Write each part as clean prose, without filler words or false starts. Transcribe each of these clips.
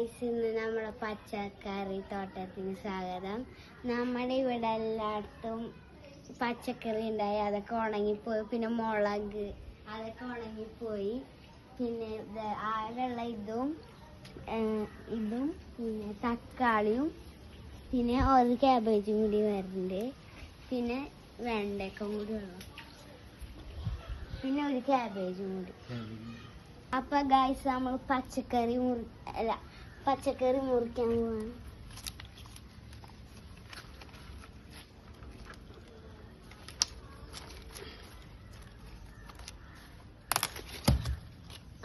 Guys, ഇന്ന് നമ്മുടെ പച്ചക്കറി തോട്ടത്തിന് സ്വാഗതം. നമ്മുടെ ഇവിടെ എല്ലായിടത്തും പച്ചക്കറി ഉണ്ടായി, അതൊക്കെ ഉണങ്ങിപ്പോയി. പിന്നെ മുളക് അതൊക്കെ ഉണങ്ങിപ്പോയി. പിന്നെ ആകെയുള്ള ഇതും പിന്നെ തക്കാളിയും പിന്നെ ഒരു ക്യാബേജും കൂടി വരുന്നുണ്ട്. പിന്നെ വെണ്ടയ്ക്കും കൂടി ഉള്ളു. പിന്നെ ഒരു ക്യാബേജും കൂടി. അപ്പൊ ഗൈസ്, നമ്മൾ പച്ചക്കറി മുറിക്കാൻ പോവാണ്.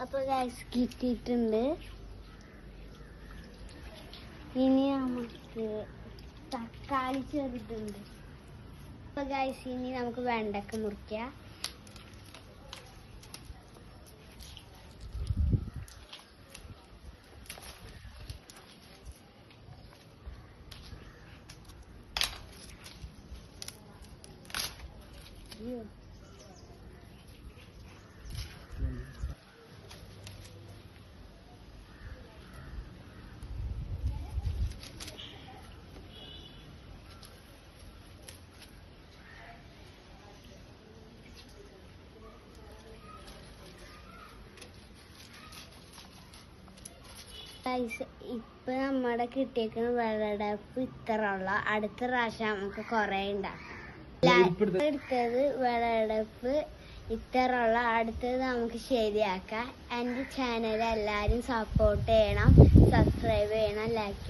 അപ്പൊ ഗൈസ് കിട്ടിയിട്ടുണ്ട്. ഇനി നമുക്ക് തക്കാളി ചെറുതുണ്ട്. അപ്പൊ ഗൈസ്, ഇനി നമുക്ക് വെണ്ടയ്ക്ക മുറിക്കാം. ഇപ്പൊ നമ്മുടെ കിട്ടിയേക്കുന്ന വിളവെടുപ്പ് ഇത്ര ഉള്ള. അടുത്ത പ്രാവശ്യം നമുക്ക് കുറെ ഉണ്ടാക്കാം. എടുത്തത് വിളവെടുപ്പ് ഇത്ര ഉള്ള. അടുത്തത് നമുക്ക് ശരിയാക്കാം. എൻ്റെ ചാനൽ എല്ലാവരും സപ്പോർട്ട് ചെയ്യണം, സബ്സ്ക്രൈബ് ചെയ്യണം, ലൈക്ക് ചെയ്യണം.